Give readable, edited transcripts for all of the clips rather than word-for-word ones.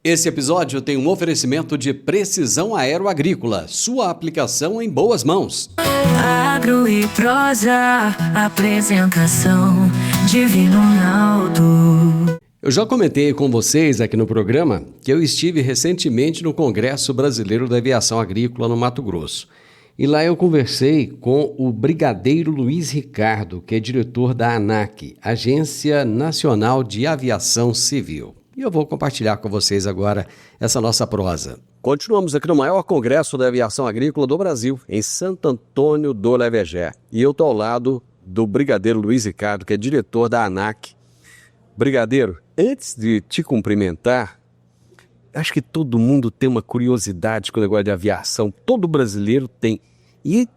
Esse episódio tem um oferecimento de Precisão Aeroagrícola, sua aplicação em boas mãos. Agro e prosa, apresentação Divino Ronaldo. Eu já comentei com vocês aqui no programa que eu estive recentemente no Congresso Brasileiro da Aviação Agrícola no Mato Grosso. E lá eu conversei com o Brigadeiro Luiz Ricardo, que é diretor da ANAC, Agência Nacional de Aviação Civil. E eu vou compartilhar com vocês agora essa nossa prosa. Continuamos aqui no maior congresso da aviação agrícola do Brasil, em Santo Antônio do Levegé. E eu estou ao lado do Brigadeiro Luiz Ricardo, que é diretor da ANAC. Brigadeiro, antes de te cumprimentar, acho que todo mundo tem uma curiosidade com o negócio de aviação. Todo brasileiro tem. E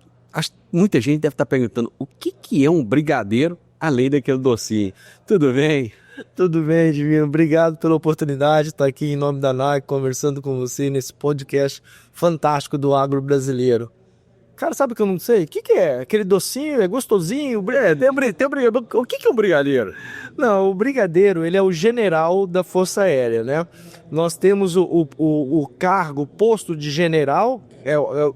muita gente deve estar perguntando, o que é um brigadeiro além daquele docinho? Tudo bem? Tudo bem, Divino. Obrigado pela oportunidade de estar aqui em nome da ANAC conversando com você nesse podcast fantástico do agro brasileiro. Cara, sabe o que eu não sei? O que é? Aquele docinho? É gostosinho? O que é um brigadeiro? Não, o brigadeiro, ele é o general da Força Aérea, né? Nós temos o cargo, o posto de general,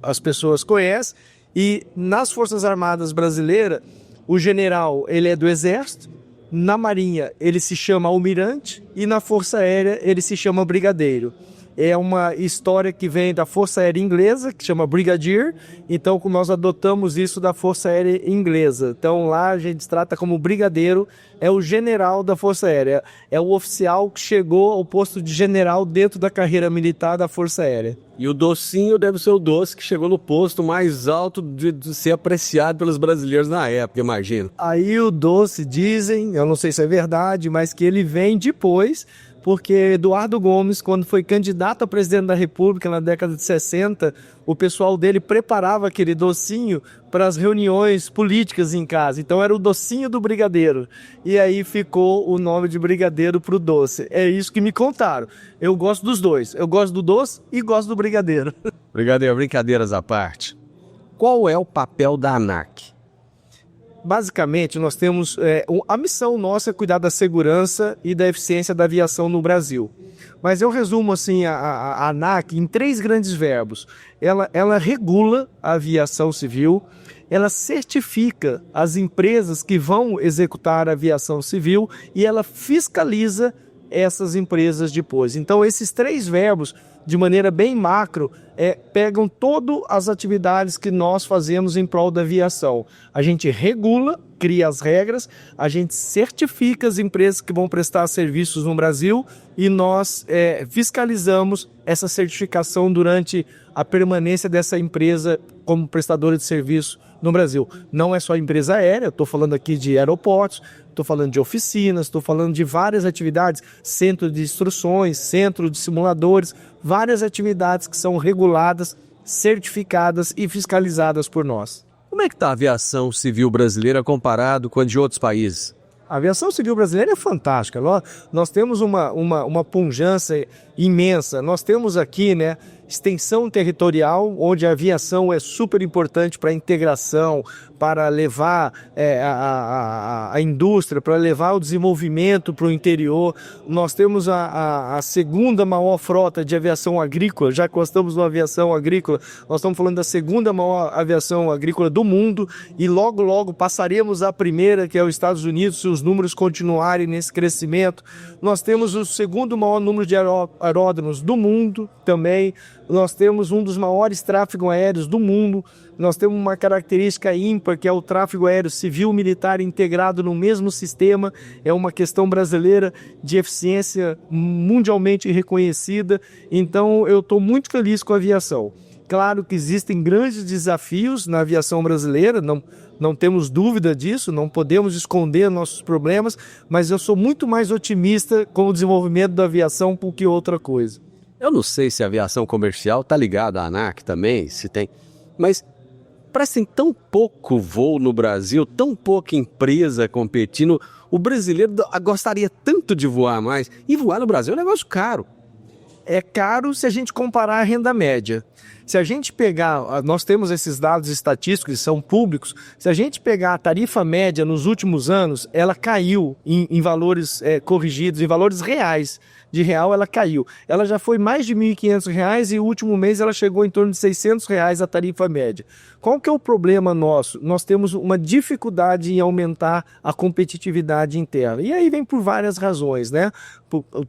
as pessoas conhecem, e nas Forças Armadas Brasileiras, o general, ele é do Exército. Na Marinha ele se chama almirante e na Força Aérea ele se chama brigadeiro. É uma história que vem da Força Aérea Inglesa, que chama Brigadier, então nós adotamos isso da Força Aérea Inglesa. Então lá a gente trata como brigadeiro, é o general da Força Aérea, é o oficial que chegou ao posto de general dentro da carreira militar da Força Aérea. E o docinho deve ser o doce que chegou no posto mais alto de ser apreciado pelos brasileiros na época, imagino. Aí o doce, dizem, eu não sei se é verdade, mas que ele vem depois, porque Eduardo Gomes, quando foi candidato a presidente da República na década de 60, o pessoal dele preparava aquele docinho para as reuniões políticas em casa. Então era o docinho do brigadeiro. E aí ficou o nome de brigadeiro para o doce. É isso que me contaram. Eu gosto dos dois. Eu gosto do doce e gosto do brigadeiro. Brigadeiro, brincadeiras à parte. Qual é o papel da ANAC? Basicamente, nós temos a missão nossa é cuidar da segurança e da eficiência da aviação no Brasil. Mas eu resumo assim a ANAC em 3 grandes verbos. Ela regula a aviação civil, ela certifica as empresas que vão executar a aviação civil e ela fiscaliza essas empresas depois. Então, esses 3 verbos, de maneira bem macro, pegam todas as atividades que nós fazemos em prol da aviação. A gente regula, cria as regras, a gente certifica as empresas que vão prestar serviços no Brasil e nós fiscalizamos essa certificação durante a permanência dessa empresa como prestadora de serviço no Brasil. Não é só empresa aérea, estou falando aqui de aeroportos, estou falando de oficinas, estou falando de várias atividades, centro de instruções, centro de simuladores, várias atividades que são reguladas, certificadas e fiscalizadas por nós. Como é que está a aviação civil brasileira comparado com a de outros países? A aviação civil brasileira é fantástica. Nós temos uma pujança imensa. Nós temos aqui, extensão territorial, onde a aviação é super importante para a integração, para levar a indústria, para levar o desenvolvimento para o interior. Nós temos a segunda maior frota de aviação agrícola, já que nós estamos na aviação agrícola, nós estamos falando da segunda maior aviação agrícola do mundo e logo passaremos a primeira, que é os Estados Unidos, se os números continuarem nesse crescimento. Nós temos o segundo maior número de aeródromos do mundo também. Nós temos um dos maiores tráfegos aéreos do mundo. Nós temos uma característica ímpar, que é o tráfego aéreo civil-militar integrado no mesmo sistema. É uma questão brasileira de eficiência mundialmente reconhecida. Então, eu estou muito feliz com a aviação. Claro que existem grandes desafios na aviação brasileira, não temos dúvida disso, não podemos esconder nossos problemas, mas eu sou muito mais otimista com o desenvolvimento da aviação do que outra coisa. Eu não sei se a aviação comercial está ligada à ANAC também, se tem, mas parecem tão pouco voo no Brasil, tão pouca empresa competindo. O brasileiro gostaria tanto de voar mais, e voar no Brasil é um negócio caro. É caro se a gente comparar a renda média. Se a gente pegar, nós temos esses dados estatísticos que são públicos, se a gente pegar a tarifa média nos últimos anos, ela caiu em valores corrigidos, em valores reais. De real ela caiu. Ela já foi mais de R$ 1.500 e o último mês ela chegou em torno de R$ 600 a tarifa média. Qual que é o problema nosso? Nós temos uma dificuldade em aumentar a competitividade interna. E aí vem por várias razões, né?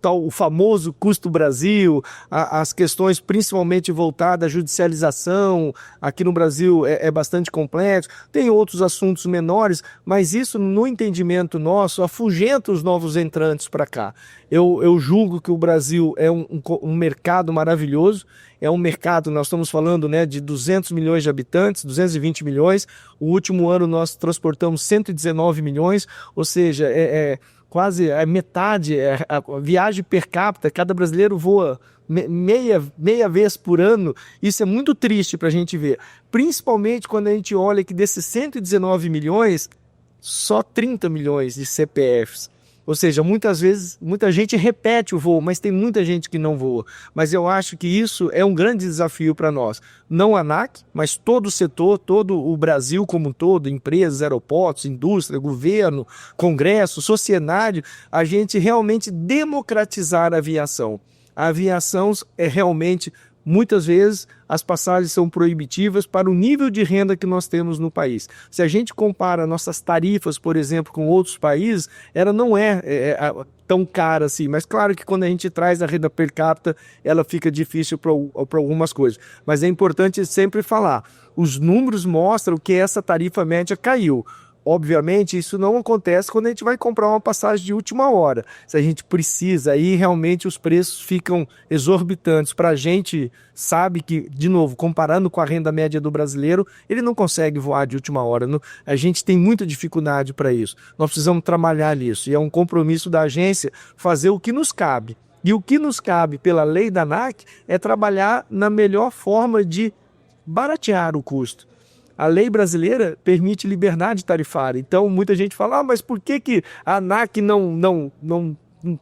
O famoso custo Brasil, as questões principalmente voltadas à judicialização, aqui no Brasil é bastante complexo, tem outros assuntos menores, mas isso no entendimento nosso afugenta os novos entrantes para cá. Eu julgo que o Brasil é um mercado maravilhoso, é um mercado, nós estamos falando, né, de 200 milhões de habitantes, 220 milhões, o último ano nós transportamos 119 milhões, ou seja, quase a metade, a viagem per capita, cada brasileiro voa meia vez por ano. Isso é muito triste para a gente ver, principalmente quando a gente olha que desses 119 milhões, só 30 milhões de CPFs. Ou seja, muitas vezes, muita gente repete o voo, mas tem muita gente que não voa. Mas eu acho que isso é um grande desafio para nós. Não a ANAC, mas todo o setor, todo o Brasil como um todo, empresas, aeroportos, indústria, governo, congresso, sociedade, a gente realmente democratizar a aviação. A aviação é realmente... Muitas vezes as passagens são proibitivas para o nível de renda que nós temos no país. Se a gente compara nossas tarifas, por exemplo, com outros países, ela não é tão cara assim. Mas claro que quando a gente traz a renda per capita, ela fica difícil para algumas coisas. Mas é importante sempre falar, os números mostram que essa tarifa média caiu. Obviamente, isso não acontece quando a gente vai comprar uma passagem de última hora. Se a gente precisa, aí realmente os preços ficam exorbitantes. Para a gente, sabe que, de novo, comparando com a renda média do brasileiro, ele não consegue voar de última hora. A gente tem muita dificuldade para isso. Nós precisamos trabalhar nisso. E é um compromisso da agência fazer o que nos cabe. E o que nos cabe pela lei da ANAC é trabalhar na melhor forma de baratear o custo. A lei brasileira permite liberdade tarifária. Então, muita gente fala, mas por que a ANAC não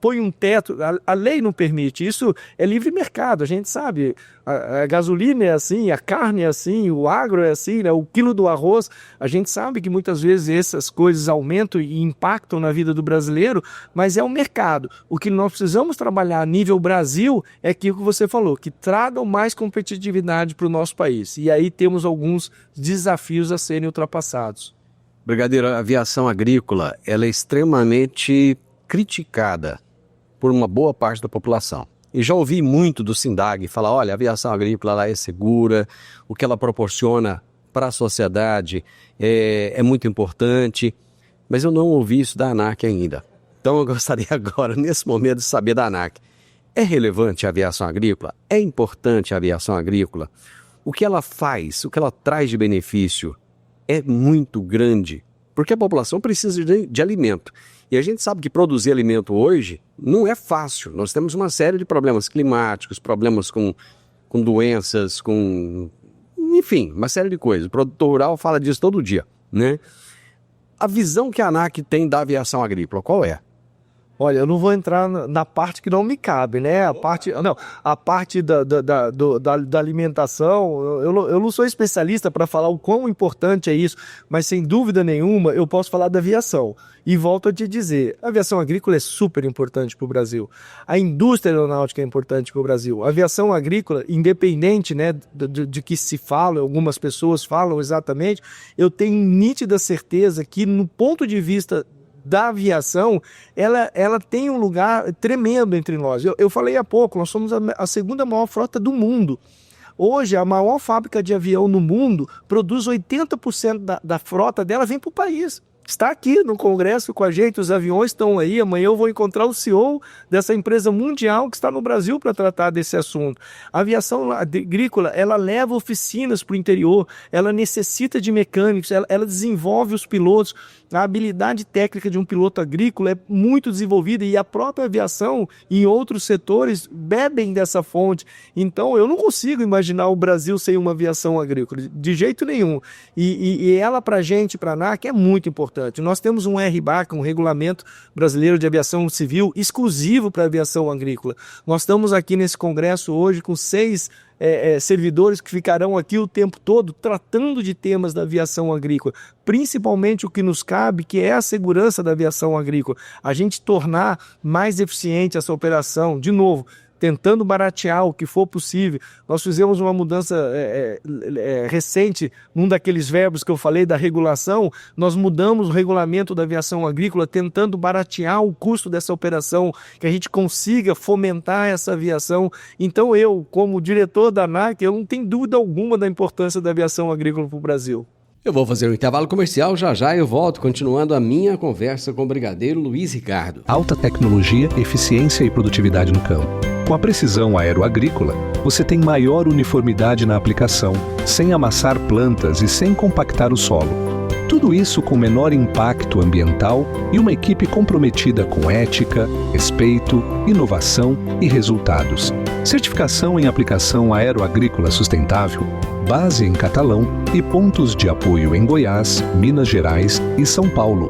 põe um teto? A lei não permite. Isso é livre mercado, a gente sabe. A gasolina é assim, a carne é assim, o agro é assim, né? O quilo do arroz. A gente sabe que muitas vezes essas coisas aumentam e impactam na vida do brasileiro, mas é um mercado. O que nós precisamos trabalhar a nível Brasil é aquilo que você falou, que tragam mais competitividade para o nosso país. E aí temos alguns desafios a serem ultrapassados. Brigadeiro, a aviação agrícola ela é extremamente criticada por uma boa parte da população. E já ouvi muito do SINDAG falar, olha, a aviação agrícola lá é segura, o que ela proporciona para a sociedade é muito importante, mas eu não ouvi isso da ANAC ainda. Então eu gostaria agora, nesse momento, de saber da ANAC. É relevante a aviação agrícola? É importante a aviação agrícola? O que ela faz, o que ela traz de benefício é muito grande, porque a população precisa de alimento. E a gente sabe que produzir alimento hoje não é fácil. Nós temos uma série de problemas climáticos, problemas com doenças, enfim, uma série de coisas. O produtor rural fala disso todo dia, né? A visão que a ANAC tem da aviação agrícola, qual é? Olha, eu não vou entrar na parte que não me cabe, né? A parte da alimentação, eu não sou especialista para falar o quão importante é isso, mas sem dúvida nenhuma eu posso falar da aviação. E volto a te dizer, a aviação agrícola é super importante para o Brasil. A indústria aeronáutica é importante para o Brasil. A aviação agrícola, independente, né, de que se fala, algumas pessoas falam exatamente, eu tenho nítida certeza que no ponto de vista da aviação, ela tem um lugar tremendo entre nós. Eu falei há pouco, nós somos a segunda maior frota do mundo. Hoje, a maior fábrica de avião no mundo produz 80% da frota dela vem para o país. Está aqui no Congresso com a gente, os aviões estão aí, amanhã eu vou encontrar o CEO dessa empresa mundial que está no Brasil para tratar desse assunto. A aviação agrícola, ela leva oficinas para o interior, ela necessita de mecânicos, ela desenvolve os pilotos. A habilidade técnica de um piloto agrícola é muito desenvolvida e a própria aviação em outros setores bebem dessa fonte. Então, eu não consigo imaginar o Brasil sem uma aviação agrícola, de jeito nenhum. E ela, para a gente, para a ANAC, é muito importante. Nós temos um RBAC, um Regulamento Brasileiro de Aviação Civil, exclusivo para a aviação agrícola. Nós estamos aqui nesse congresso hoje com 6 servidores que ficarão aqui o tempo todo tratando de temas da aviação agrícola, principalmente o que nos cabe, que é a segurança da aviação agrícola. A gente tornar mais eficiente essa operação, de novo, tentando baratear o que for possível. Nós fizemos uma mudança recente, num daqueles verbos que eu falei da regulação, nós mudamos o regulamento da aviação agrícola, tentando baratear o custo dessa operação, que a gente consiga fomentar essa aviação. Então eu, como diretor da ANAC, eu não tenho dúvida alguma da importância da aviação agrícola para o Brasil. Eu vou fazer um intervalo comercial, já eu volto, continuando a minha conversa com o Brigadeiro Luiz Ricardo. Alta tecnologia, eficiência e produtividade no campo. Com a precisão aeroagrícola, você tem maior uniformidade na aplicação, sem amassar plantas e sem compactar o solo. Tudo isso com menor impacto ambiental e uma equipe comprometida com ética, respeito, inovação e resultados. Certificação em aplicação aeroagrícola sustentável, base em Catalão e pontos de apoio em Goiás, Minas Gerais e São Paulo.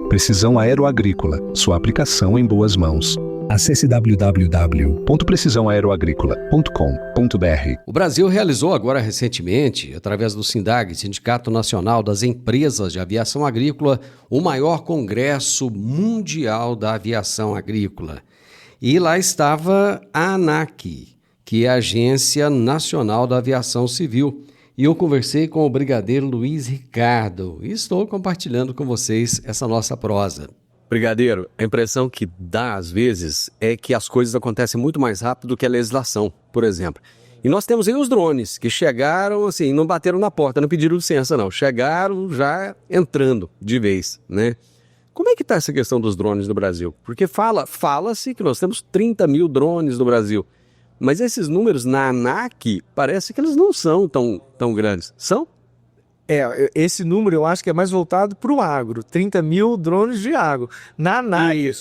Precisão Aeroagrícola, sua aplicação em boas mãos. Acesse www.precisaoaeroagricola.com.br. O Brasil realizou agora recentemente, através do SINDAG, Sindicato Nacional das Empresas de Aviação Agrícola, o maior congresso mundial da aviação agrícola. E lá estava a ANAC, que é a Agência Nacional da Aviação Civil. E eu conversei com o Brigadeiro Luiz Ricardo e estou compartilhando com vocês essa nossa prosa. Brigadeiro, a impressão que dá às vezes é que as coisas acontecem muito mais rápido do que a legislação, por exemplo. E nós temos aí os drones que chegaram assim, não bateram na porta, não pediram licença não, chegaram já entrando de vez, né? Como é que está essa questão dos drones no Brasil? Porque fala-se que nós temos 30 mil drones no Brasil, mas esses números na ANAC parece que eles não são tão grandes. São? Esse número eu acho que é mais voltado para o agro, 30 mil drones de agro. Na ANAC,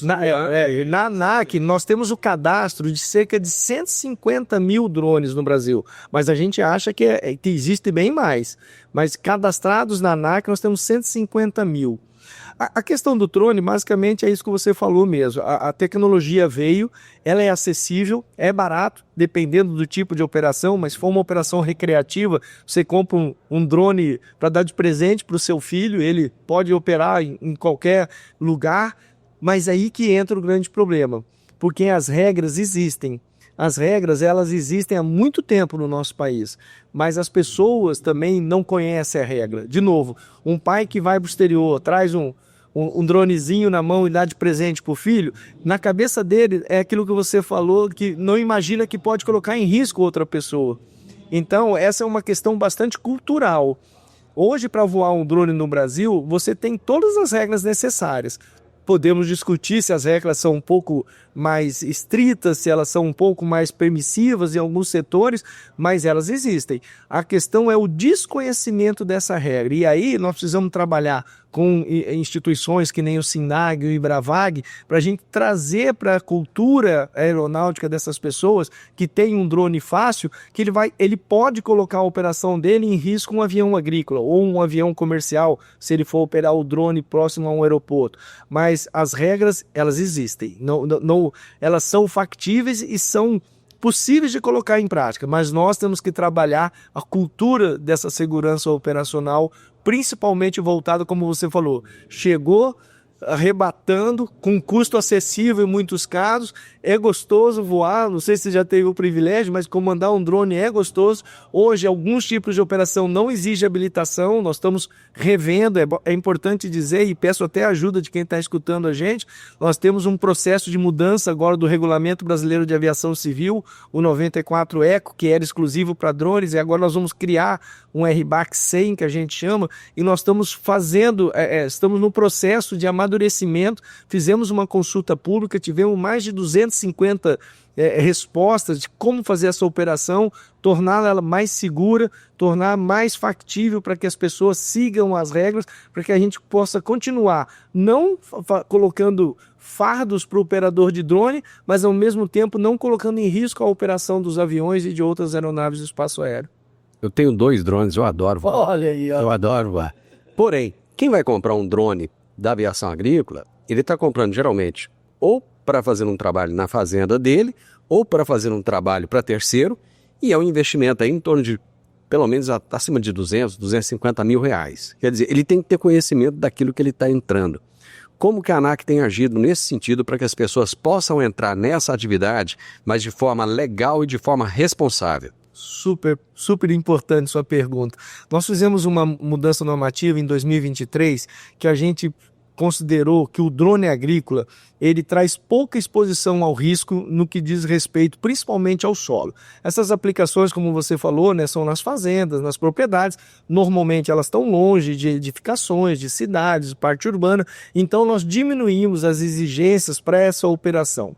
na ANAC nós temos o cadastro de cerca de 150 mil drones no Brasil, mas a gente acha que existe bem mais. Mas cadastrados na ANAC nós temos 150 mil. A questão do drone, basicamente, é isso que você falou mesmo. A tecnologia veio, ela é acessível, é barato, dependendo do tipo de operação, mas se for uma operação recreativa, você compra um drone para dar de presente para o seu filho, ele pode operar em qualquer lugar, mas aí que entra o grande problema, porque as regras existem. As regras, elas existem há muito tempo no nosso país, mas as pessoas também não conhecem a regra. De novo, um pai que vai para o exterior, traz um dronezinho na mão e dá de presente para o filho, na cabeça dele é aquilo que você falou, que não imagina que pode colocar em risco outra pessoa. Então, essa é uma questão bastante cultural. Hoje, para voar um drone no Brasil, você tem todas as regras necessárias. Podemos discutir se as regras são um pouco mais estritas, se elas são um pouco mais permissivas em alguns setores, mas elas existem. A questão é o desconhecimento dessa regra. E aí nós precisamos trabalhar com instituições que nem o SINDAG e o IBRAVAG, para a gente trazer para a cultura aeronáutica dessas pessoas que tem um drone fácil, que ele pode colocar a operação dele em risco um avião agrícola ou um avião comercial, se ele for operar o drone próximo a um aeroporto. Mas as regras, elas existem. Elas são factíveis e são possíveis de colocar em prática, mas nós temos que trabalhar a cultura dessa segurança operacional, principalmente voltada, como você falou, chegou arrebatando, com custo acessível em muitos casos, é gostoso voar, não sei se você já teve o privilégio, mas comandar um drone é gostoso. Hoje, alguns tipos de operação não exigem habilitação, nós estamos revendo, é importante dizer, e peço até a ajuda de quem está escutando a gente, nós temos um processo de mudança agora do Regulamento Brasileiro de Aviação Civil, o 94 ECO, que era exclusivo para drones, e agora nós vamos criar um RBAC 100, que a gente chama, e nós estamos estamos no processo de amadurecimento, fizemos uma consulta pública, tivemos mais de 250 respostas de como fazer essa operação, torná-la mais segura, tornar mais factível para que as pessoas sigam as regras, para que a gente possa continuar não colocando fardos para o operador de drone, mas ao mesmo tempo não colocando em risco a operação dos aviões e de outras aeronaves do espaço aéreo. Eu tenho 2 drones, eu adoro voar. Olha aí, ó. Eu adoro voar. Porém, quem vai comprar um drone da aviação agrícola, ele está comprando geralmente ou para fazer um trabalho na fazenda dele, ou para fazer um trabalho para terceiro, E é um investimento aí em torno de, pelo menos acima de 250 mil reais. Quer dizer, ele tem que ter conhecimento daquilo que ele está entrando. Como que a ANAC tem agido nesse sentido para que as pessoas possam entrar nessa atividade, mas de forma legal e de forma responsável? Super importante sua pergunta. Nós fizemos uma mudança normativa em 2023 que a gente considerou que o drone agrícola ele traz pouca exposição ao risco no que diz respeito principalmente ao solo. Essas aplicações, como você falou, né, são nas fazendas, nas propriedades, normalmente elas estão longe de edificações, de cidades, parte urbana, então nós diminuímos as exigências para essa operação.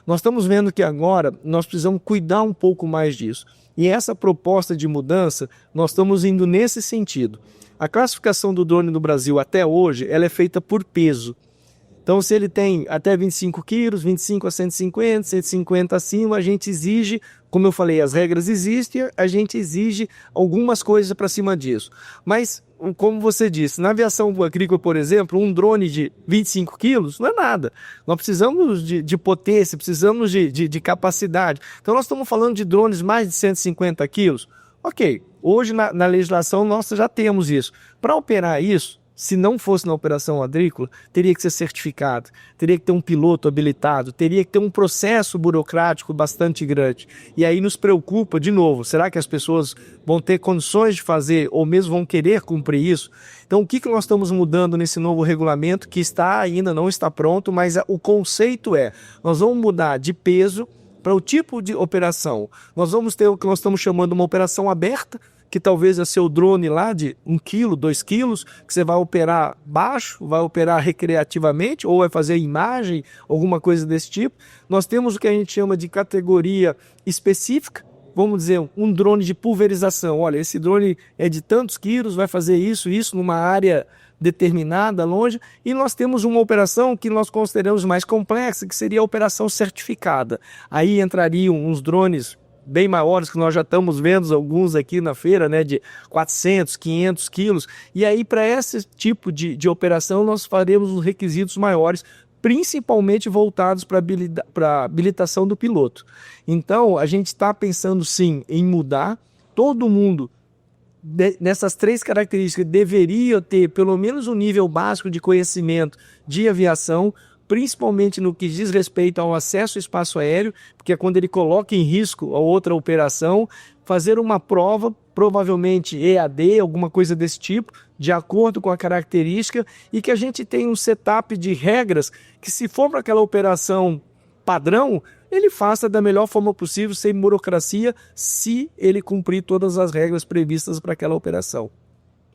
Nós estamos vendo que agora nós precisamos cuidar um pouco mais disso. E essa proposta de mudança, nós estamos indo nesse sentido. A classificação do drone no Brasil até hoje, ela é feita por peso. Então, se ele tem até 25 quilos, 25 a 150, 150 acima, a gente exige, como eu falei, as regras existem, a gente exige algumas coisas para cima disso. Mas, como você disse, na aviação agrícola, por exemplo, um drone de 25 quilos não é nada. Nós precisamos de potência, precisamos de capacidade. Então, nós estamos falando de drones mais de 150 quilos. Ok, hoje na legislação nós já temos isso. Para operar isso, se não fosse na operação agrícola, teria que ser certificado, teria que ter um piloto habilitado, teria que ter um processo burocrático bastante grande. E aí nos preocupa, de novo, será que as pessoas vão ter condições de fazer ou mesmo vão querer cumprir isso? Então o que nós estamos mudando nesse novo regulamento que ainda não está pronto, mas o conceito nós vamos mudar de peso para o tipo de operação. Nós vamos ter o que nós estamos chamando de uma operação aberta, que talvez é seu drone lá de 1 quilo, 2 quilos, que você vai operar baixo, vai operar recreativamente, ou vai fazer imagem, alguma coisa desse tipo. Nós temos o que a gente chama de categoria específica, vamos dizer, um drone de pulverização. Olha, esse drone é de tantos quilos, vai fazer isso numa área determinada, longe, e nós temos uma operação que nós consideramos mais complexa, que seria a operação certificada. Aí entrariam uns drones bem maiores, que nós já estamos vendo alguns aqui na feira, né, de 400, 500 quilos, e aí para esse tipo de operação nós faremos os requisitos maiores, principalmente voltados para a habilitação do piloto. Então, a gente está pensando sim em mudar. Todo mundo nessas 3 características deveria ter pelo menos um nível básico de conhecimento de aviação, principalmente no que diz respeito ao acesso ao espaço aéreo, porque é quando ele coloca em risco a outra operação, fazer uma prova, provavelmente EAD, alguma coisa desse tipo, de acordo com a característica, e que a gente tenha um setup de regras que, se for para aquela operação padrão, ele faça da melhor forma possível, sem burocracia, se ele cumprir todas as regras previstas para aquela operação.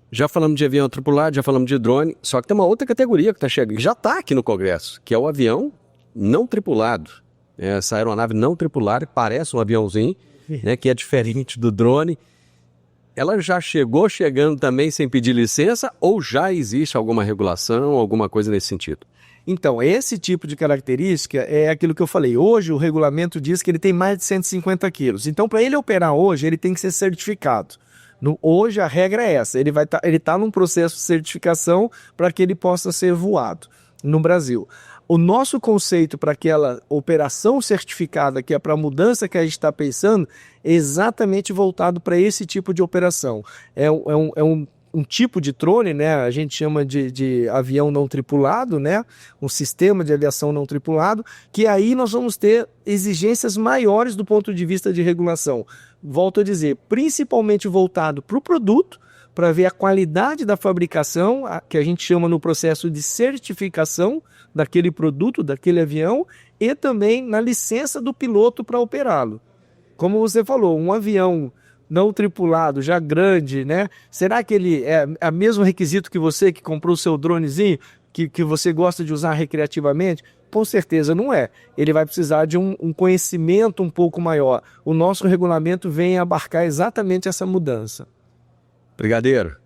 Já falamos de avião tripulado, já falamos de drone, só que tem uma outra categoria que está chegando, que já está aqui no Congresso, que é o avião não tripulado. Essa aeronave não tripulada, parece um aviãozinho, né, que é diferente do drone. Ela já chegou chegando também sem pedir licença, ou já existe alguma regulação, alguma coisa nesse sentido? Então, esse tipo de característica é aquilo que eu falei. Hoje, o regulamento diz que ele tem mais de 150 quilos. Então, para ele operar hoje, ele tem que ser certificado. Hoje, a regra é essa. Ele está num processo de certificação para que ele possa ser voado no Brasil. O nosso conceito para aquela operação certificada, que é para a mudança que a gente está pensando, é exatamente voltado para esse tipo de operação. É um tipo de drone, né? A gente chama de avião não tripulado, né? Um sistema de aviação não tripulado, que aí nós vamos ter exigências maiores do ponto de vista de regulação. Volto a dizer, principalmente voltado para o produto, para ver a qualidade da fabricação, que a gente chama no processo de certificação daquele produto, daquele avião, e também na licença do piloto para operá-lo. Como você falou, um avião não tripulado, já grande, né? Será que ele é o mesmo requisito que você que comprou o seu dronezinho, que você gosta de usar recreativamente? Com certeza não é. Ele vai precisar de um conhecimento um pouco maior. O nosso regulamento vem abarcar exatamente essa mudança. Brigadeiro,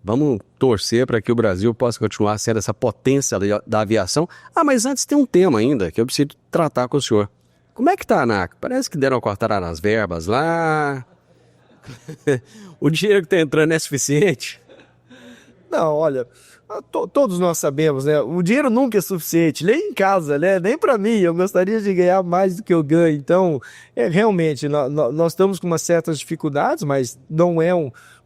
vamos torcer para que o Brasil possa continuar sendo essa potência da aviação. Mas antes tem um tema ainda que eu preciso tratar com o senhor. Como é que está a ANAC? Parece que deram uma cortada nas verbas lá. O dinheiro que está entrando é suficiente? Não, olha, todos nós sabemos, né? O dinheiro nunca é suficiente, nem em casa, né? Nem para mim, eu gostaria de ganhar mais do que eu ganho. Então, realmente, nós estamos com umas certas dificuldades, mas não é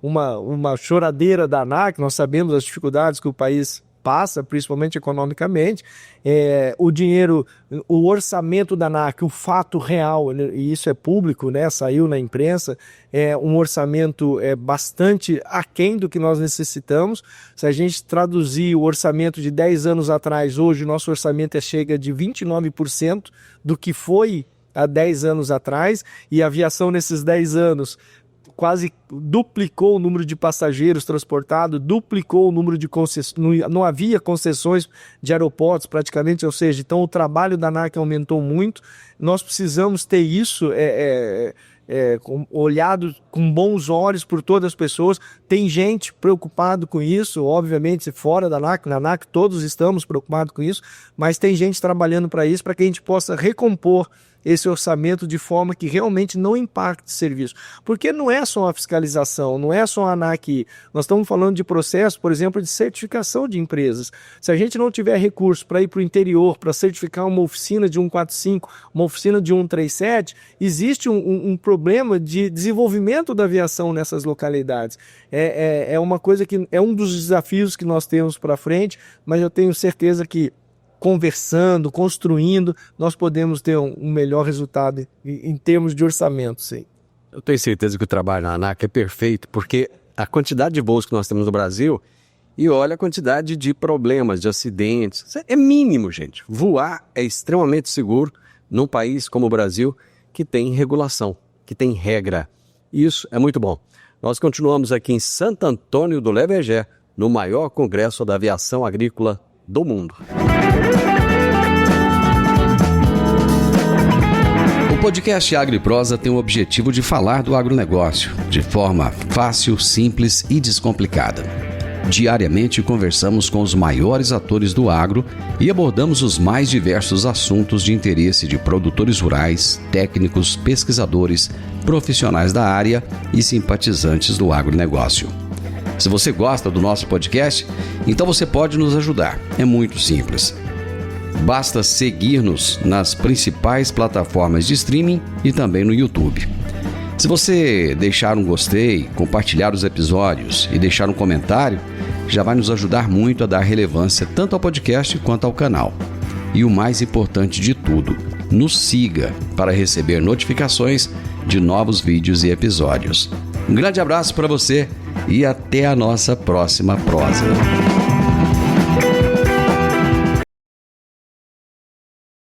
uma choradeira da ANAC, nós sabemos as dificuldades que o país passa, principalmente economicamente. O dinheiro, o orçamento da ANAC, o fato real, e isso é público, né? Saiu na imprensa, é um orçamento bastante aquém do que nós necessitamos. Se a gente traduzir o orçamento de 10 anos atrás, hoje o nosso orçamento chega de 29% do que foi há 10 anos atrás, e a aviação nesses 10 anos quase duplicou o número de passageiros transportados, duplicou o número de concessões, não havia concessões de aeroportos praticamente, ou seja, então o trabalho da ANAC aumentou muito. Nós precisamos ter isso olhado com bons olhos por todas as pessoas. Tem gente preocupada com isso, obviamente fora da ANAC, na ANAC todos estamos preocupados com isso, mas tem gente trabalhando para isso, para que a gente possa recompor esse orçamento de forma que realmente não impacte o serviço. Porque não é só a fiscalização, não é só a ANAC. Nós estamos falando de processo, por exemplo, de certificação de empresas. Se a gente não tiver recurso para ir para o interior, para certificar uma oficina de 145, uma oficina de 137, existe um problema de desenvolvimento da aviação nessas localidades. É uma coisa que é um dos desafios que nós temos para frente, mas eu tenho certeza que conversando, construindo, nós podemos ter um melhor resultado em termos de orçamento, sim. Eu tenho certeza que o trabalho na ANAC é perfeito, porque a quantidade de voos que nós temos no Brasil, e olha a quantidade de problemas, de acidentes, é mínimo, gente. Voar é extremamente seguro num país como o Brasil, que tem regulação, que tem regra. Isso é muito bom. Nós continuamos aqui em Santo Antônio do Levegé, no maior congresso da aviação agrícola do mundo. O podcast Agro e Prosa tem o objetivo de falar do agronegócio de forma fácil, simples e descomplicada. Diariamente conversamos com os maiores atores do agro e abordamos os mais diversos assuntos de interesse de produtores rurais, técnicos, pesquisadores, profissionais da área e simpatizantes do agronegócio. Se você gosta do nosso podcast, então você pode nos ajudar. É muito simples. Basta seguir-nos nas principais plataformas de streaming e também no YouTube. Se você deixar um gostei, compartilhar os episódios e deixar um comentário, já vai nos ajudar muito a dar relevância tanto ao podcast quanto ao canal. E o mais importante de tudo, nos siga para receber notificações de novos vídeos e episódios. Um grande abraço para você e até a nossa próxima prosa.